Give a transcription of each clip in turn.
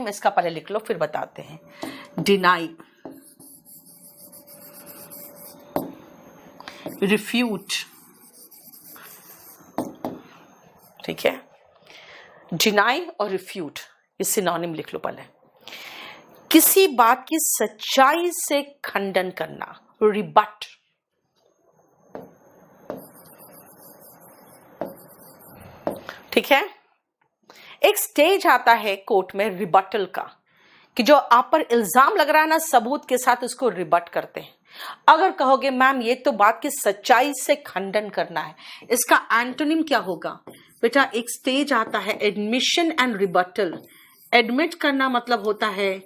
इसका पहले लिख लो फिर बताते हैं। डिनाई, रिफ्यूट, ठीक है। डिनाई और रिफ्यूट ये सिनोनिम लिख लो पहले। किसी बात की सच्चाई से खंडन करना, रिबट। ठीक है। एक स्टेज आता है कोर्ट में रिबटल का, कि जो आप पर इल्जाम लग रहा है ना, सबूत के साथ उसको रिबट करते हैं। अगर कहोगे मैम ये तो बात की सच्चाई से खंडन करना है, इसका एंटोनिम क्या होगा बेटा? एक स्टेज आता है एडमिशन एंड रिबटल। एडमिट करना मतलब होता है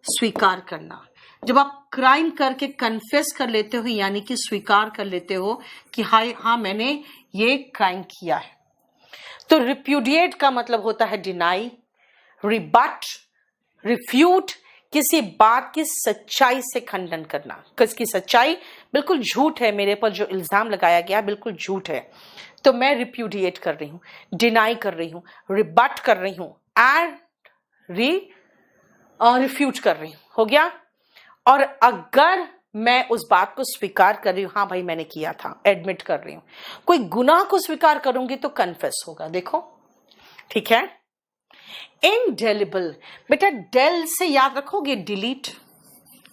स्वीकार करना। जब आप क्राइम करके कन्फेस कर लेते हो, यानी कि स्वीकार कर लेते हो कि हाँ मैंने ये क्राइम किया है। तो रिप्यूडिएट का मतलब होता है डिनाई, रिबट, रिफ्यूट, किसी बात की सच्चाई से खंडन करना। किसकी सच्चाई? बिल्कुल झूठ है, मेरे पर जो इल्जाम लगाया गया बिल्कुल झूठ है, तो मैं रिप्यूडिएट कर रही हूं, डिनाई कर रही हूं, रिबट कर रही हूं एंड रिफ्यूट कर रही हूं। हो गया। और अगर मैं उस बात को स्वीकार कर रही हूं, हाँ भाई मैंने किया था, एडमिट कर रही हूं। कोई गुनाह को स्वीकार करूंगी तो कन्फेस होगा। देखो, ठीक है। इनडेलिबल, बेटा डेल से याद रखोगे डिलीट,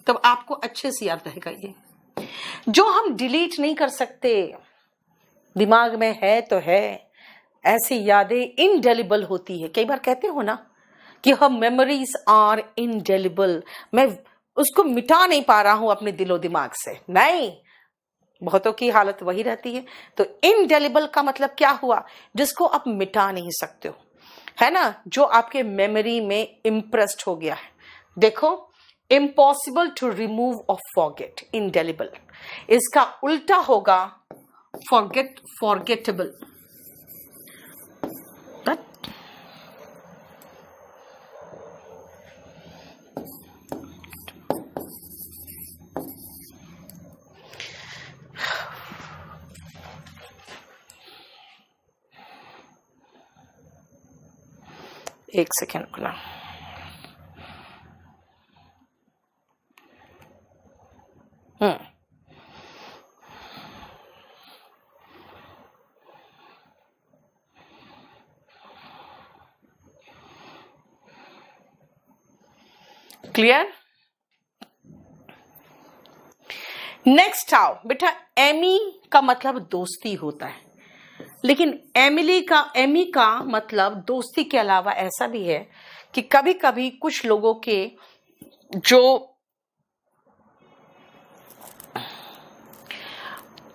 तब आपको अच्छे से याद रहेगा। ये जो हम डिलीट नहीं कर सकते, दिमाग में है तो है, ऐसी यादें इनडेलिबल होती है। कई बार कहते हो ना कि हम मेमोरीज आर इनडेलिबल, मैं उसको मिटा नहीं पा रहा हूं अपने दिलो दिमाग से। नहीं, बहुतों की हालत वही रहती है। तो इनडेलिबल का मतलब क्या हुआ? जिसको आप मिटा नहीं सकते हो, है ना, जो आपके मेमोरी में इम्प्रेस्ड हो गया है। देखो, इम्पॉसिबल टू रिमूव और फॉरगेट, इनडेलिबल। इसका उल्टा होगा फॉरगेट, फॉरगेटेबल। एक सेकेंड खुला। क्लियर? नेक्स्ट आओ बेटा। एमी का मतलब दोस्ती होता है, लेकिन एमी का मतलब दोस्ती के अलावा ऐसा भी है कि कभी कभी कुछ लोगों के जो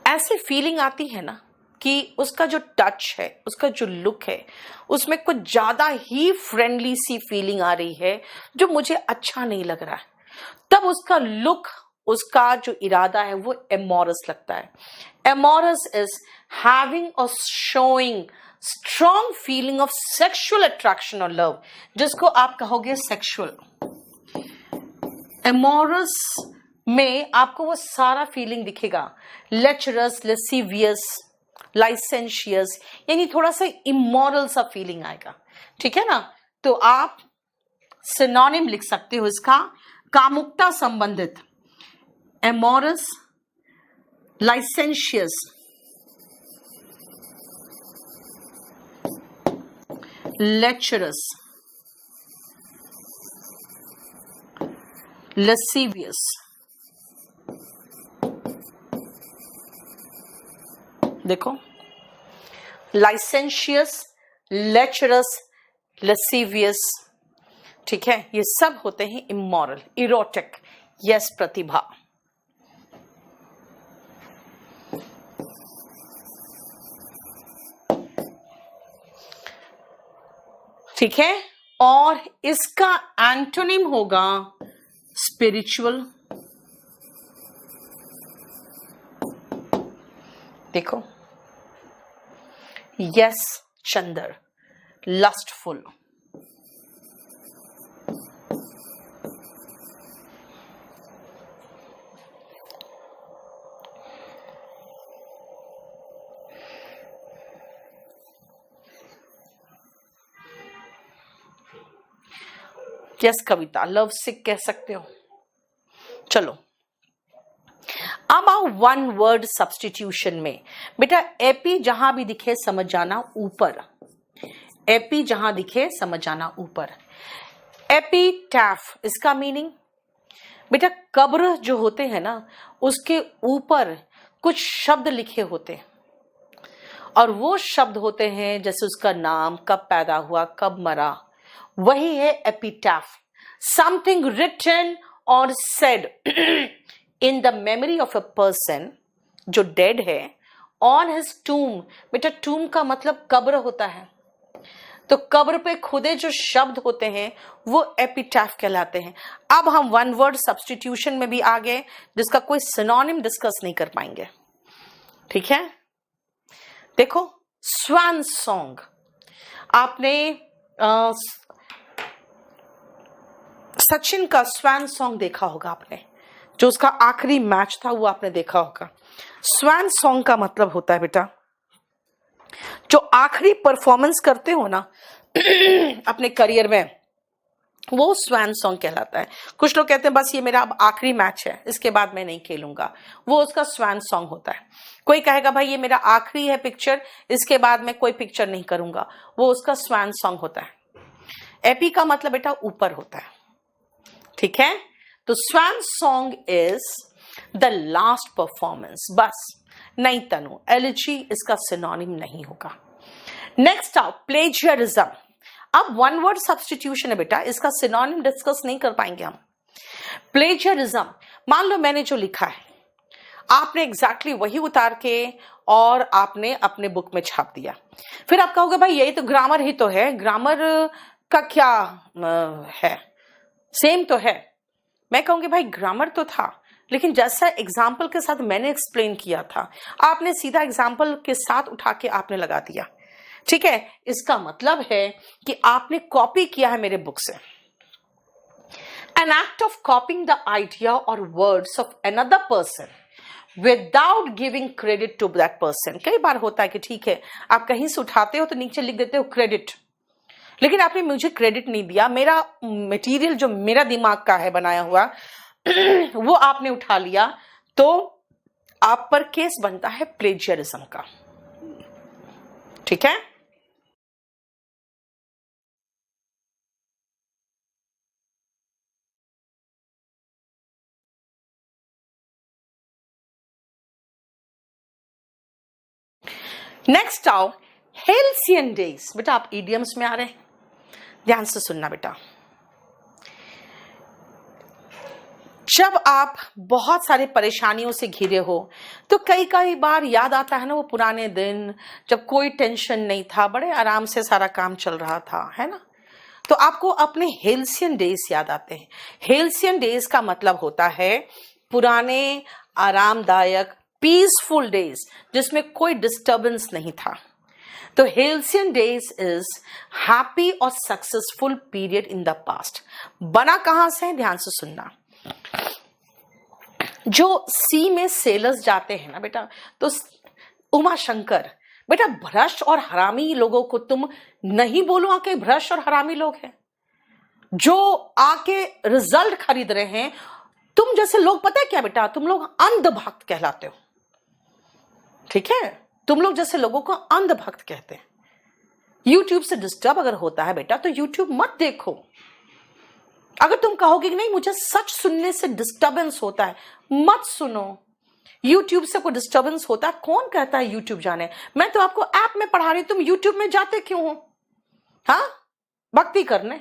ऐसी फीलिंग आती है ना कि उसका जो टच है, उसका जो लुक है, उसमें कुछ ज्यादा ही फ्रेंडली सी फीलिंग आ रही है जो मुझे अच्छा नहीं लग रहा है, तब उसका लुक, उसका जो इरादा है वो एमोरस लगता है। एमोरस इज हैविंग और showing strong feeling of sexual attraction और लव, जिसको आप कहोगे सेक्सुअल। एमोरस में आपको वो सारा फीलिंग दिखेगा, लेचरस, लेसिवियस, लाइसेंशियस, यानी थोड़ा सा इमोरल सा फीलिंग आएगा। ठीक है ना? तो आप सिनोनिम लिख सकते हो इसका, कामुकता संबंधित, एमोरस, लाइसेंशियस, लेचरस, लेसिवियस। देखो, लाइसेंशियस, लेचरस, लेसिवियस, ठीक है, ये सब होते हैं इमोरल, इरोटिक। यस प्रतिभा। ठीक है। और इसका एंटोनिम होगा स्पिरिचुअल। देखो, यस चंदर, लस्टफुल। यस कविता, लव सिक कह सकते हो। चलो अब आओ वन वर्ड सब्स्टिट्यूशन में। बेटा एपी जहां भी दिखे समझ जाना ऊपर, एपी जहां दिखे समझ जाना ऊपर। एपीटैफ, इसका मीनिंग बेटा कब्र जो होते हैं ना उसके ऊपर कुछ शब्द लिखे होते हैं, और वो शब्द होते हैं जैसे उसका नाम, कब पैदा हुआ, कब मरा, वही है एपीटैफ। समथिंग रिटन और said in the memory of a person जो डेड है, ऑन हिज टूम। बेटा टूम का मतलब कब्र होता है, तो कब्र पे खुदे जो शब्द होते हैं वो एपिटैफ कहलाते हैं। अब हम वन वर्ड सब्स्टिट्यूशन में भी आ गए जिसका कोई सिनोनिम डिस्कस नहीं कर पाएंगे, ठीक है। देखो स्वान सॉन्ग, आपने सचिन का स्वान सॉन्ग देखा होगा, आपने जो उसका आखिरी मैच था वो आपने देखा होगा। स्वान सॉन्ग का मतलब होता है बेटा जो आखिरी परफॉर्मेंस करते हो ना अपने करियर में, वो स्वैन सॉन्ग कहलाता है। कुछ लोग कहते हैं बस ये मेरा अब आखिरी मैच है, इसके बाद मैं नहीं खेलूंगा, वो उसका स्वैन सॉन्ग होता है। कोई कहेगा भाई ये मेरा आखिरी है पिक्चर, इसके बाद मैं कोई पिक्चर नहीं करूंगा, वो उसका स्वैन सॉन्ग होता है। एपी का मतलब बेटा ऊपर होता है, ठीक है। तो swan song is the last performance, बस। नहीं तनु, एलिजी इसका सिनोनिम नहीं होगा। नेक्स्ट आओ प्लेजियरिज्म। अब वन वर्ड सब्स्टिट्यूशन है बेटा, इसका सिनोनिम डिस्कस नहीं कर पाएंगे हम। प्लेजियरिज्म, मान लो मैंने जो लिखा है आपने एग्जैक्टली वही उतार के और आपने अपने बुक में छाप दिया, फिर आप कहोगे भाई यही तो ग्रामर ही तो है, ग्रामर का क्या है, सेम तो है। मैं कहूंगी भाई ग्रामर तो था, लेकिन जैसा एग्जाम्पल के साथ मैंने एक्सप्लेन किया था आपने सीधा एग्जाम्पल के साथ उठा के आपने लगा दिया, ठीक है। इसका मतलब है कि आपने कॉपी किया है मेरे बुक से। An act of copying the idea और words of another person without giving credit to that person. कई बार होता है कि ठीक है आप कहीं से उठाते हो तो नीचे लिख देते हो क्रेडिट, लेकिन आपने मुझे क्रेडिट नहीं दिया, मेरा मटेरियल जो मेरा दिमाग का है बनाया हुआ वो आपने उठा लिया, तो आप पर केस बनता है प्लेजियरिज्म का, ठीक है। नेक्स्ट आओ हेल्सियन डेज। बेटा आप इडियम्स में आ रहे हैं, ध्यान से सुनना बेटा। जब आप बहुत सारी परेशानियों से घिरे हो तो कई कई बार याद आता है ना वो पुराने दिन जब कोई टेंशन नहीं था, बड़े आराम से सारा काम चल रहा था, है ना। तो आपको अपने हेल्सियन डेज याद आते हैं। हेल्सियन डेज का मतलब होता है पुराने आरामदायक पीसफुल डेज जिसमें कोई डिस्टर्बेंस नहीं था। तो हेल्सियन डेज इज हैप्पी और successful period in the past. बना कहां से है, ध्यान से सुनना। जो सी में सेलर्स जाते हैं ना बेटा, तो उमा शंकर, बेटा भ्रष्ट और हरामी लोगों को तुम नहीं बोलो आके भ्रष्ट और हरामी लोग हैं, जो आके रिजल्ट खरीद रहे हैं। तुम जैसे लोग पता है क्या बेटा, तुम लोग अंधभक्त कहलाते हो, ठीक है। तुम लोग जैसे लोगों को अंधभक्त कहते हैं। यूट्यूब से डिस्टर्ब अगर होता है बेटा तो यूट्यूब मत देखो। अगर तुम कहोगे कि नहीं मुझे सच सुनने से डिस्टर्बेंस होता है, मत सुनो। यूट्यूब से कोई डिस्टर्बेंस होता है, कौन कहता है यूट्यूब जाने। मैं तो आपको ऐप में पढ़ा रही हूं, तुम यूट्यूब में जाते क्यों हो? हाँ, भक्ति करने।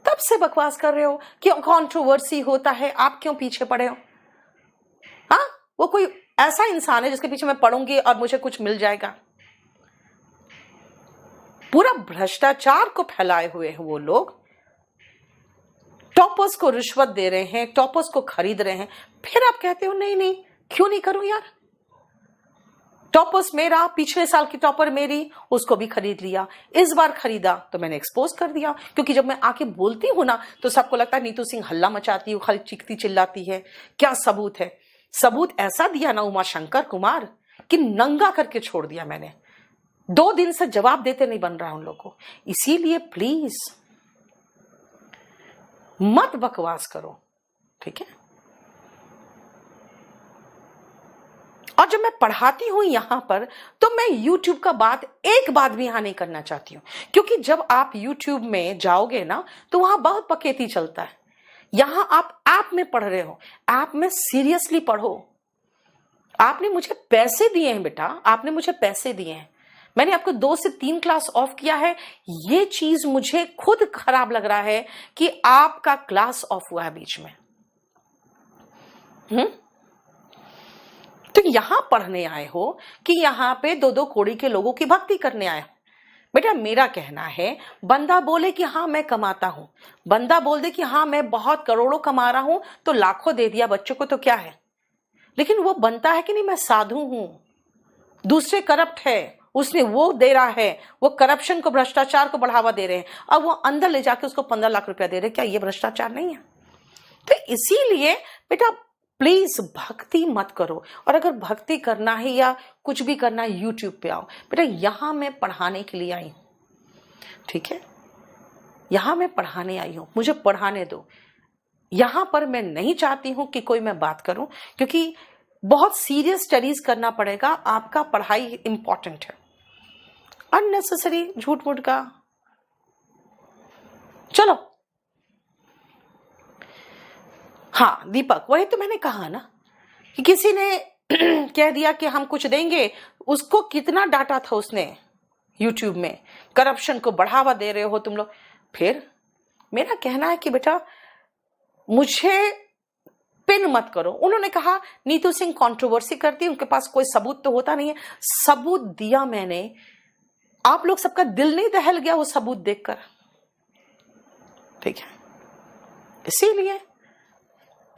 तब से बकवास कर रहे हो कि कंट्रोवर्सी होता है, आप क्यों पीछे पड़े हो? हाँ, वो कोई ऐसा इंसान है जिसके पीछे मैं पढ़ूंगी और मुझे कुछ मिल जाएगा? पूरा भ्रष्टाचार को फैलाए हुए हैं वो लोग, टॉपर्स को रिश्वत दे रहे हैं, टॉपर्स को खरीद रहे हैं। फिर आप कहते हो नहीं नहीं क्यों नहीं करूं यार, टॉपर्स मेरा, पिछले साल की टॉपर मेरी, उसको भी खरीद लिया, इस बार खरीदा तो मैंने एक्सपोज कर दिया। क्योंकि जब मैं आके बोलती हूं ना तो सबको लगता है नीतू सिंह हल्ला मचाती है, खाली चीखती चिल्लाती है, क्या सबूत है। सबूत ऐसा दिया ना उमा शंकर कुमार कि नंगा करके छोड़ दिया मैंने। 2 दिन से जवाब देते नहीं बन रहा उन लोगों को। इसीलिए प्लीज मत बकवास करो, ठीक है। और जब मैं पढ़ाती हूं यहां पर, तो मैं YouTube का एक बात भी यहां नहीं करना चाहती हूं, क्योंकि जब आप YouTube में जाओगे ना तो वहां बहुत पकेती चलता है। यहां आप ऐप में पढ़ रहे हो, ऐप में सीरियसली पढ़ो। आपने मुझे पैसे दिए हैं बेटा, आपने मुझे पैसे दिए हैं, मैंने आपको 2 से 3 क्लास ऑफ किया है। ये चीज मुझे खुद खराब लग रहा है कि आपका क्लास ऑफ हुआ है बीच में। तो यहां पढ़ने आए हो कि यहां पे 2-2 कौड़ी के लोगों की भक्ति करने आए हो? बेटा मेरा कहना है, बंदा बोले कि हाँ मैं कमाता हूं, बंदा बोल दे कि हाँ मैं बहुत करोड़ों कमा रहा हूं, तो लाखों दे दिया बच्चों को तो क्या है, लेकिन वो बनता है कि नहीं मैं साधु हूं। दूसरे करप्ट है, उसने वो दे रहा है, वो करप्शन को, भ्रष्टाचार को बढ़ावा दे रहे हैं, अब वो अंदर ले जाके उसको 15 लाख रुपया दे रहे हैं। क्या ये भ्रष्टाचार नहीं है? तो इसीलिए बेटा प्लीज भक्ति मत करो, और अगर भक्ति करना है या कुछ भी करना है यूट्यूब पे आओ। बेटा यहां मैं पढ़ाने के लिए आई हूं, ठीक है, यहां मैं पढ़ाने आई हूं, मुझे पढ़ाने दो। यहां पर मैं नहीं चाहती हूं कि कोई मैं बात करूं, क्योंकि बहुत सीरियस स्टडीज करना पड़ेगा, आपका पढ़ाई इंपॉर्टेंट है। अननेसेसरी झूठ मूठ का, चलो। हाँ दीपक, वही तो मैंने कहा ना कि किसी ने कह दिया कि हम कुछ देंगे, उसको कितना डाटा था उसने यूट्यूब में, करप्शन को बढ़ावा दे रहे हो तुम लोग। फिर मेरा कहना है कि बेटा मुझे पिन मत करो। उन्होंने कहा नीतू सिंह कंट्रोवर्सी करती है, उनके पास कोई सबूत तो होता नहीं है। सबूत दिया मैंने, आप लोग सबका दिल नहीं दहल गया वो सबूत देखकर, ठीक है। इसीलिए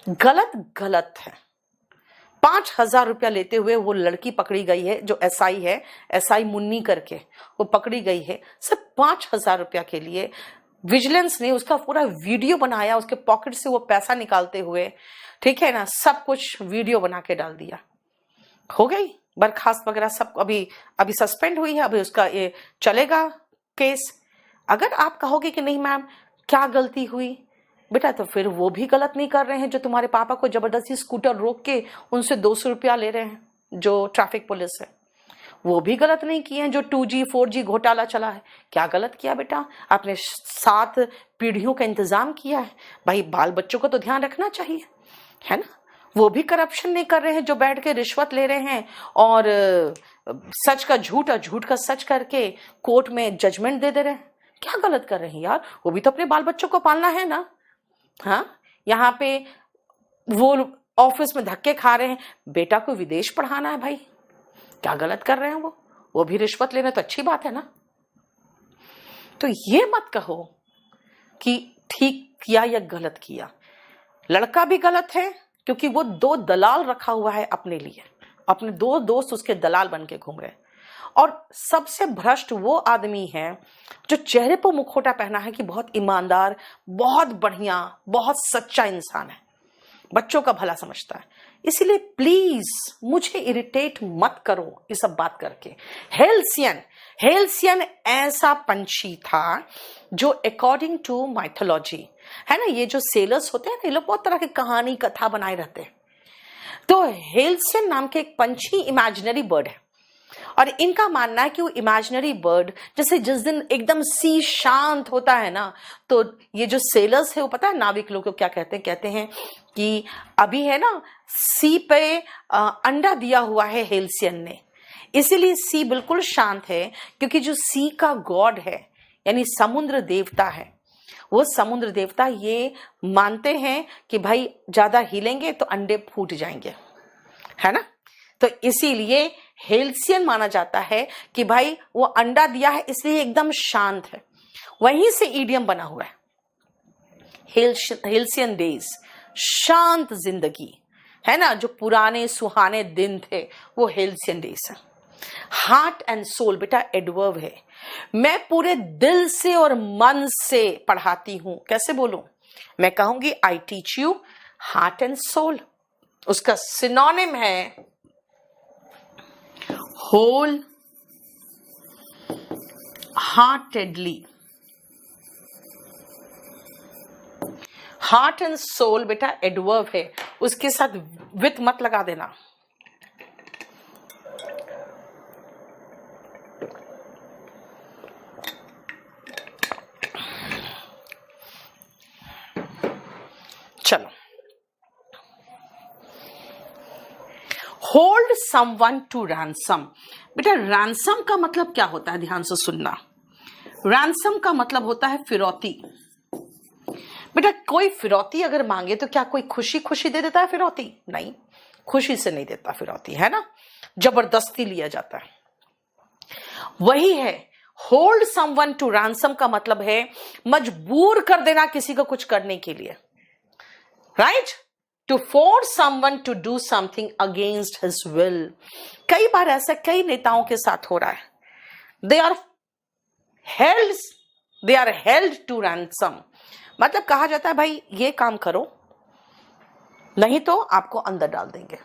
गलत गलत है। 5,000 रुपया लेते हुए वो लड़की पकड़ी गई है, जो एसआई है, एसआई मुन्नी करके वो पकड़ी गई है, सिर्फ 5,000 रुपया के लिए। विजिलेंस ने उसका पूरा वीडियो बनाया, उसके पॉकेट से वो पैसा निकालते हुए, ठीक है ना, सब कुछ वीडियो बना के डाल दिया। हो गई बर्खास्त वगैरह सब, अभी सस्पेंड हुई है, अभी उसका ये चलेगा केस। अगर आप कहोगे कि नहीं मैम क्या गलती हुई, बेटा तो फिर वो भी गलत नहीं कर रहे हैं जो तुम्हारे पापा को जबरदस्ती स्कूटर रोक के उनसे 200 रुपया ले रहे हैं, जो ट्रैफिक पुलिस है। वो भी गलत नहीं किए हैं जो 2G 4G घोटाला चला है। क्या गलत किया बेटा, आपने 7 पीढ़ियों का इंतजाम किया है। भाई बाल बच्चों को तो ध्यान रखना चाहिए, है ना। वो भी करप्शन नहीं कर रहे हैं जो बैठ के रिश्वत ले रहे हैं और सच का झूठ और झूठ का सच करके कोर्ट में जजमेंट दे रहे हैं। क्या गलत कर रहे हैं यार, वो भी तो अपने बाल बच्चों को पालना है ना। हाँ, यहाँ पे वो ऑफिस में धक्के खा रहे हैं, बेटा को विदेश पढ़ाना है, भाई क्या गलत कर रहे हैं वो भी रिश्वत लेना तो अच्छी बात है ना। तो ये मत कहो कि ठीक किया या गलत किया। लड़का भी गलत है क्योंकि वो 2 दलाल रखा हुआ है अपने लिए, अपने 2 दोस्त उसके दलाल बन के घूम रहे। और सबसे भ्रष्ट वो आदमी है जो चेहरे पर मुखौटा पहना है कि बहुत ईमानदार, बहुत बढ़िया, बहुत सच्चा इंसान है, बच्चों का भला समझता है। इसीलिए प्लीज मुझे इरिटेट मत करो ये सब बात करके। हेल्सियन ऐसा पंछी था जो अकॉर्डिंग टू माइथोलॉजी, है ना, ये जो सेलर्स होते हैं ना, ये लोग बहुत तरह की कहानी कथा बनाए रहते हैं। तो हेल्सियन नाम के एक पंछी इमेजिनरी बर्ड है, और इनका मानना है कि वो इमेजिनरी बर्ड, जैसे जिस दिन एकदम सी शांत होता है ना, तो ये जो सेलर्स है वो पता है नाविक लोग को क्या कहते हैं कि अभी है ना सी पे अंडा दिया हुआ है हेल्सियन ने, इसीलिए सी बिल्कुल शांत है, क्योंकि जो सी का गॉड है यानी समुद्र देवता है, वो समुद्र देवता ये मानते हैं कि भाई ज्यादा हिलेंगे तो अंडे फूट जाएंगे, है ना। तो इसीलिए हेल्सियन माना जाता है कि भाई वो अंडा दिया है इसलिए एकदम शांत है। वहीं से ईडियम बना हुआ है हेल्सियन डेज, शांत जिंदगी, है ना, जो पुराने सुहाने दिन थे वो हेल्सियन डेज है। हार्ट एंड सोल बेटा एडवर्ब है। मैं पूरे दिल से और मन से पढ़ाती हूं। कैसे बोलूं, मैं कहूंगी I teach you heart and soul, उसका सिनोनिम है wholeheartedly. Heart and soul बेटा एडवर्ब है, उसके साथ विथ मत लगा देना। चलो, होल्ड समवन टू रैंसम। बेटा रैंसम का मतलब क्या होता है, ध्यान से सुनना। रैंसम का मतलब होता है फिरौती। बेटा कोई फिरौती अगर मांगे तो क्या कोई खुशी खुशी दे देता है फिरौती? नहीं, खुशी से नहीं देता फिरौती, है ना, जबरदस्ती लिया जाता है। वही है होल्ड समवन टू रैंसम का मतलब है मजबूर कर देना किसी को कुछ करने के लिए, right? To force someone to do something against his will. कई बार ऐसा कई नेताओं के साथ हो रहा है, they are held to ransom. मतलब कहा जाता है भाई ये काम करो, नहीं तो आपको अंदर डाल देंगे,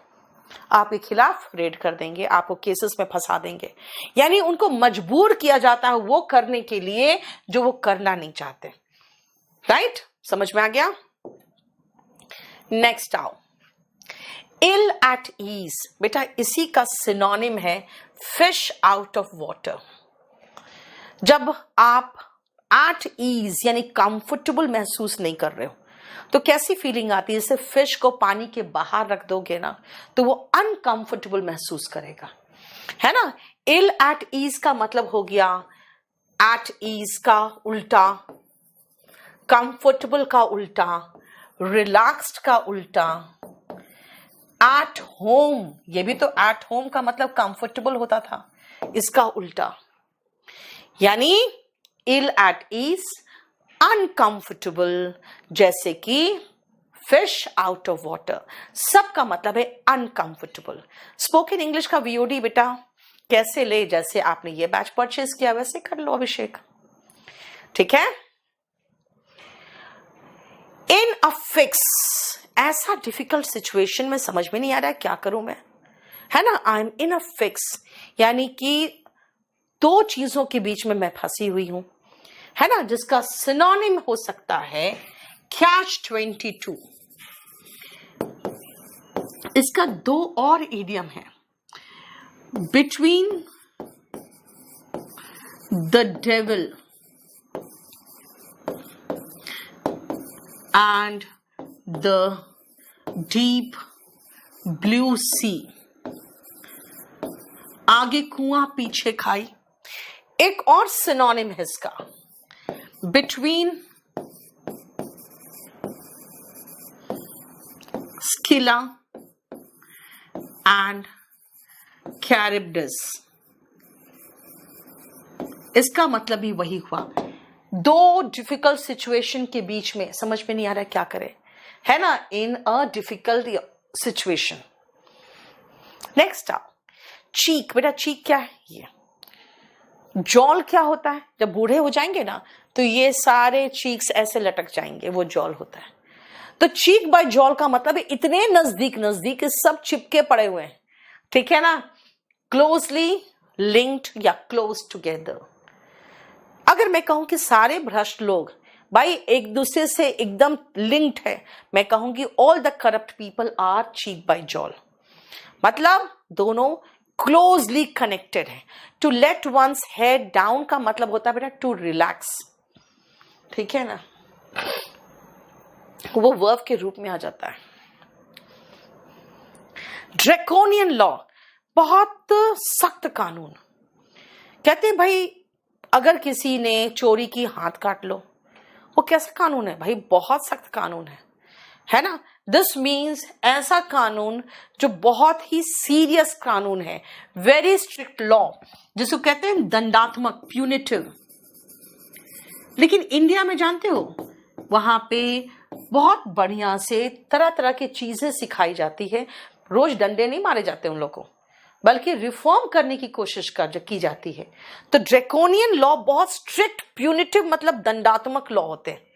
आपके खिलाफ रेड कर देंगे, आपको केसेस में फंसा देंगे। यानी उनको मजबूर किया जाता है वो करने के लिए जो वो करना नहीं चाहते, राइट? समझ में आ गया? नेक्स्ट आओ, इल एट ईज। बेटा इसी का सिनोनिम है फिश आउट ऑफ वाटर। जब आप एट ईज यानी कंफर्टेबल महसूस नहीं कर रहे हो तो कैसी फीलिंग आती है? जैसे फिश को पानी के बाहर रख दोगे ना तो वो अनकंफर्टेबल महसूस करेगा, है ना। इल एट ईज का मतलब हो गया एट ईज का उल्टा, कंफर्टेबल का उल्टा, रिलैक्स्ड का उल्टा, एट होम, ये भी तो एट होम का मतलब कंफर्टेबल होता था, इसका उल्टा। यानी इल एट ईज, अनकंफर्टेबल, जैसे कि फिश आउट ऑफ वाटर, सबका मतलब है अनकंफर्टेबल। स्पोकन इंग्लिश का वीओडी बेटा कैसे ले, जैसे आपने ये बैच परचेज किया वैसे कर लो अभिषेक, ठीक है। इन अ फिक्स, ऐसा डिफिकल्ट सिचुएशन में समझ में नहीं आ रहा है क्या करूं मैं, है ना। I am in a fix यानी कि दो चीजों के बीच में मैं फंसी हुई हूं, है ना, जिसका सिनोनिम हो सकता है कैच 22। इसका दो और इडियम है, between the devil and the deep blue sea. आगे कुआं पीछे खाई। एक और सिनोनिम है इसका, बिटवीन स्किला एंड कैरिब्डस। इसका मतलब ही वही हुआ, दो डिफिकल्ट सिचुएशन के बीच में समझ में नहीं आ रहा क्या करे, है ना, इन अ डिफिकल्ट सिचुएशन। नेक्स्ट आप चीक। बेटा चीक क्या है? ये जॉल क्या होता है? जब बूढ़े हो जाएंगे ना तो ये सारे चीक्स ऐसे लटक जाएंगे, वो जॉल होता है। तो चीक बाय जॉल का मतलब है इतने नजदीक नजदीक सब चिपके पड़े हुए हैं, ठीक है ना, क्लोजली लिंक्ड या क्लोज टुगेदर। अगर मैं कहूं कि सारे भ्रष्ट लोग भाई एक दूसरे से एकदम लिंक्ड है, मैं कहूंगी all the corrupt people are cheek by jowl, मतलब दोनों क्लोजली कनेक्टेड है। To let one's head down का मतलब होता है बेटा टू रिलैक्स, ठीक है ना, वो वर्ब के रूप में आ जाता है। ड्रैकोनियन लॉ, बहुत सख्त कानून। कहते हैं भाई अगर किसी ने चोरी की हाथ काट लो, वो कैसा कानून है भाई? बहुत सख्त कानून है ना। दिस मीन्स ऐसा कानून जो बहुत ही सीरियस कानून है, वेरी स्ट्रिक्ट लॉ, जिसको कहते हैं दंडात्मक, प्यूनिटिव। लेकिन इंडिया में जानते हो वहां पे बहुत बढ़िया से तरह तरह की चीजें सिखाई जाती है, रोज डंडे नहीं मारे जाते उन लोगों को, बल्कि रिफॉर्म करने की कोशिश की जाती है। तो ड्रैकोनियन लॉ बहुत स्ट्रिक्ट, प्यूनिटिव मतलब दंडात्मक लॉ होते हैं,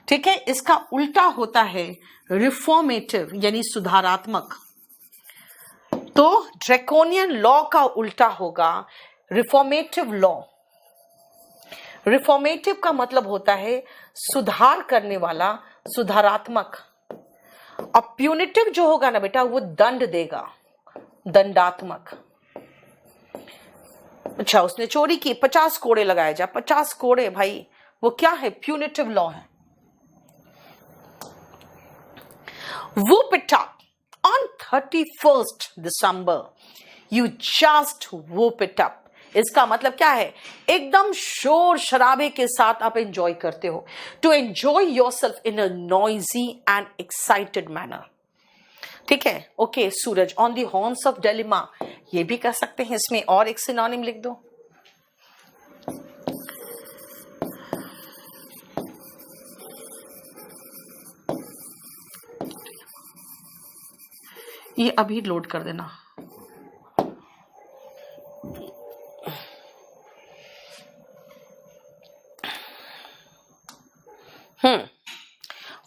ठीक है। इसका उल्टा होता है रिफॉर्मेटिव यानी सुधारात्मक। तो ड्रैकोनियन लॉ का उल्टा होगा रिफॉर्मेटिव लॉ। रिफॉर्मेटिव का मतलब होता है सुधार करने वाला, सुधारात्मक। और प्यूनिटिव जो होगा ना बेटा वो दंड देगा, दंडात्मक। अच्छा उसने चोरी की, 50 कोड़े लगाए जा, 50 कोड़े भाई वो क्या है, प्यूनिटिव लॉ है। Whoop it up on 31st December. You just whoop it up. इसका मतलब क्या है, एकदम शोर शराबे के साथ आप एंजॉय करते हो। To enjoy yourself in a noisy and excited manner. ठीक है, okay Suraj, on the horns of dilemma, ये भी कह सकते हैं, इसमें और एक सिनोनिम लिख दो। ये अभी लोड कर देना।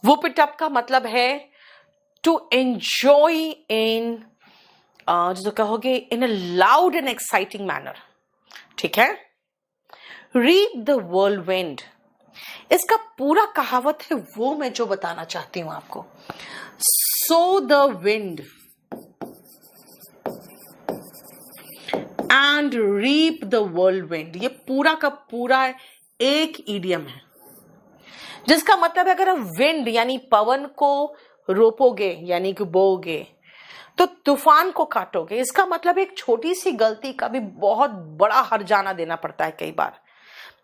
वुप इट अप का मतलब है टू एंजॉय इन, जो कहोगे in a loud and exciting manner. ठीक है, रीप द whirlwind, इसका पूरा कहावत है वो मैं जो बताना चाहती हूं आपको। Sow the wind and reap the whirlwind, ये पूरा का पूरा एक ईडियम है जिसका मतलब है अगर आप विंड यानी पवन को रोपोगे यानी कि बोओगे तो तूफान को काटोगे। इसका मतलब एक छोटी सी गलती का भी बहुत बड़ा हर्जाना देना पड़ता है। कई बार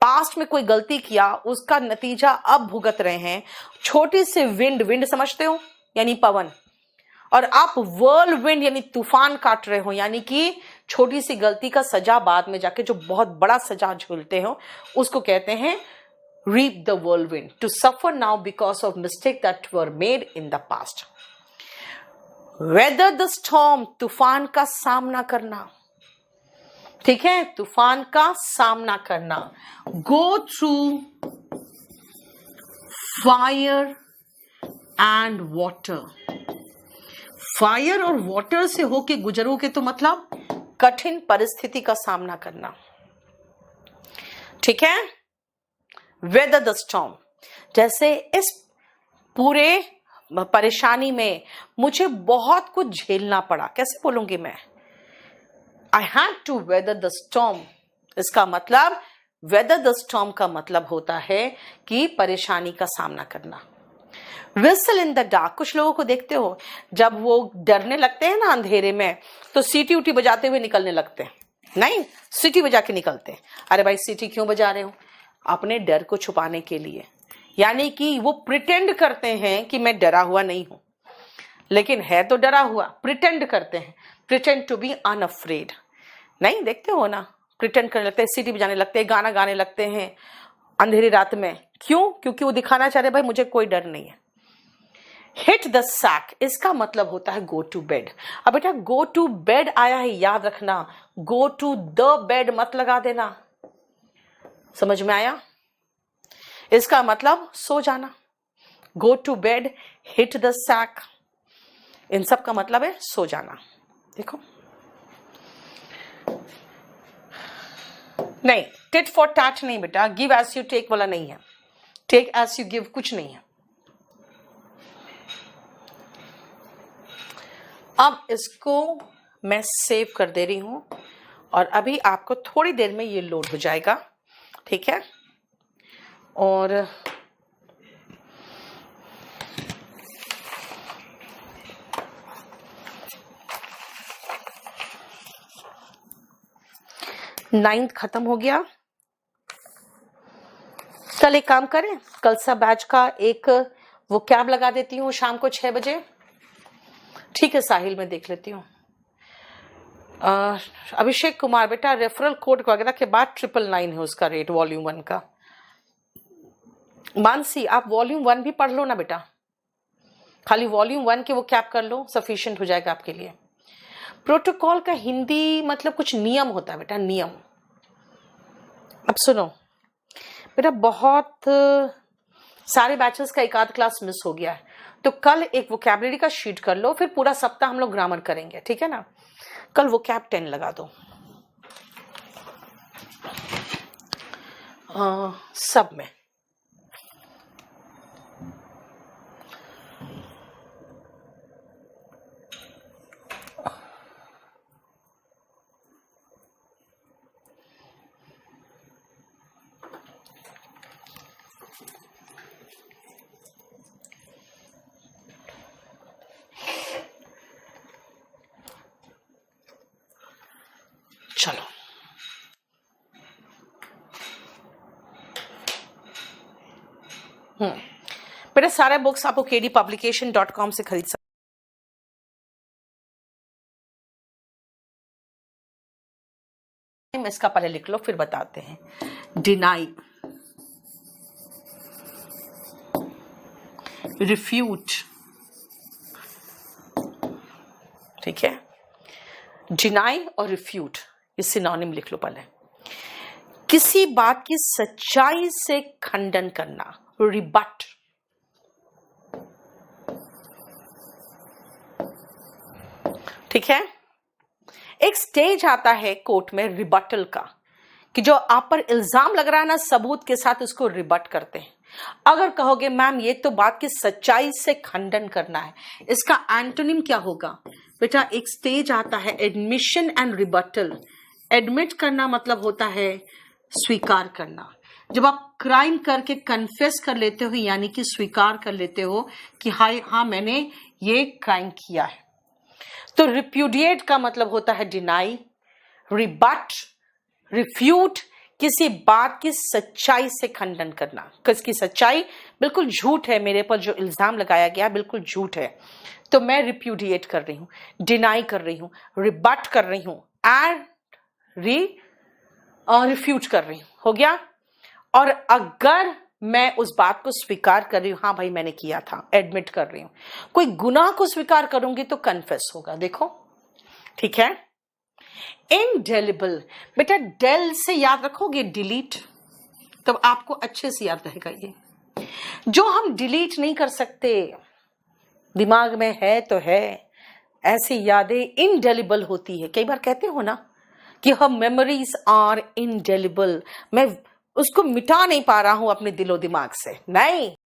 पास्ट में कोई गलती किया, उसका नतीजा अब भुगत रहे हैं। छोटी सी विंड, विंड समझते हो यानी पवन, और आप whirlwind यानी तूफान काट रहे हो, यानी कि छोटी सी गलती का सजा बाद में जाके जो बहुत बड़ा सजा झूलते हो उसको कहते हैं reap the whirlwind, to suffer now because of mistakes that were made in the past. Weather the storm, तूफान का सामना करना। ठीक है, तूफान का सामना करना। Go through fire and water. Fire और वाटर से होके गुजरोगे तो मतलब कठिन परिस्थिति का सामना करना। ठीक है, वेदर द स्टॉर्म, जैसे इस पूरे परेशानी में मुझे बहुत कुछ झेलना पड़ा। कैसे बोलूंगी मैं, I had to weather the storm. इसका मतलब वेदर द स्टॉर्म का मतलब होता है कि परेशानी का सामना करना। विसल इन द डार्क, कुछ लोगों को देखते हो जब वो डरने लगते हैं ना अंधेरे में तो सीटी उटी बजाते हुए निकलने लगते हैं। नहीं, सीटी बजा के निकलते हैं। अरे भाई सीटी क्यों बजा रहे हो, अपने डर को छुपाने के लिए। यानी कि वो प्रिटेंड करते हैं कि मैं डरा हुआ नहीं हूं, लेकिन है तो डरा हुआ। प्रिटेंड करते हैं, प्रिटेंड टू बी अनअफ्रेड। नहीं, देखते हो ना, प्रिटेंड करने लगते हैं, सीटी बजाने लगते हैं, गाना गाने लगते हैं अंधेरी रात में। क्यों? क्योंकि वो दिखाना चाह रहे भाई मुझे कोई डर नहीं है। हिट द सैक, इसका मतलब होता है गो टू बेड। अब बेटा गो टू बेड आया है, याद रखना, गो टू द बेड मत लगा देना। समझ में आया? इसका मतलब सो जाना। Go to bed, hit the sack, इन सब का मतलब है सो जाना। देखो, नहीं, टिट फॉर टैट नहीं बेटा, गिव एज यू टेक वाला नहीं है, टेक एज यू गिव कुछ नहीं है। अब इसको मैं सेव कर दे रही हूं और अभी आपको थोड़ी देर में ये लोड हो जाएगा। ठीक है, और नाइन्थ खत्म हो गया। कल एक काम करें, कल सा बैच का एक वो कैब लगा देती हूँ शाम को 6 बजे। ठीक है साहिल, मैं देख लेती हूँ। अभिषेक कुमार बेटा रेफरल कोड वगैरह के बाद 999 है उसका रेट, वॉल्यूम 1 का। मानसी आप वॉल्यूम 1 भी पढ़ लो ना बेटा, खाली वॉल्यूम 1 के वो कैप कर लो, सफिशिएंट हो जाएगा आपके लिए। प्रोटोकॉल का हिंदी मतलब कुछ नियम होता है बेटा, नियम। अब सुनो बेटा, बहुत सारे बैचेस का एक आध क्लास मिस हो गया है, तो कल एक वोकैबुलरी का शीट कर लो, फिर पूरा सप्ताह हम लोग ग्रामर करेंगे। ठीक है ना? कल वो कैप 10 लगा दो सब में। मेरे सारे बुक्स आपको kdpublication.com से खरीद सकते हैं। इसका पहले लिख लो फिर बताते हैं। डिनाई, रिफ्यूट, ठीक है। डिनाई और रिफ्यूट ये सिनोनिम लिख लो पहले। किसी बात की सच्चाई से खंडन करना, रिबट। ठीक है। एक स्टेज आता है कोर्ट में रिबटल का, कि जो आप पर इल्जाम लग रहा है ना, सबूत के साथ उसको रिबट करते हैं। अगर कहोगे मैम ये तो बात की सच्चाई से खंडन करना है, इसका एंटोनिम क्या होगा बेटा? एक स्टेज आता है एडमिशन एंड रिबटल। एडमिट करना मतलब होता है स्वीकार करना। जब आप क्राइम करके कन्फेस कर लेते हो, यानी कि स्वीकार कर लेते हो कि हाँ मैंने ये क्राइम किया है। तो रिप्यूडिएट का मतलब होता है डिनाई, रिबट, रिफ्यूट, किसी बात की सच्चाई से खंडन करना। किसकी सच्चाई? बिल्कुल झूठ है, मेरे पर जो इल्जाम लगाया गया बिल्कुल झूठ है, तो मैं रिप्यूडिएट कर रही हूं, डिनाई कर रही हूं, रिबट कर रही हूं एंड रिफ्यूट कर रही हूं। हो गया। और अगर मैं उस बात को स्वीकार कर रही हूं, हाँ भाई मैंने किया था, एडमिट कर रही हूं, कोई गुनाह को स्वीकार करूंगी तो कन्फेस होगा। देखो, ठीक है। इनडेलिबल, बेटा डेल से याद रखोगे डिलीट, तब आपको अच्छे से याद रहेगा। ये जो हम डिलीट नहीं कर सकते, दिमाग में है तो है, ऐसी यादें इनडेलिबल होती है। कई बार कहते हो ना कि हम मेमोरीज आर इनडेलिबल, मैं उसको मिटा नहीं पा रहा हूं अपने दिलो दिमाग से। नहीं,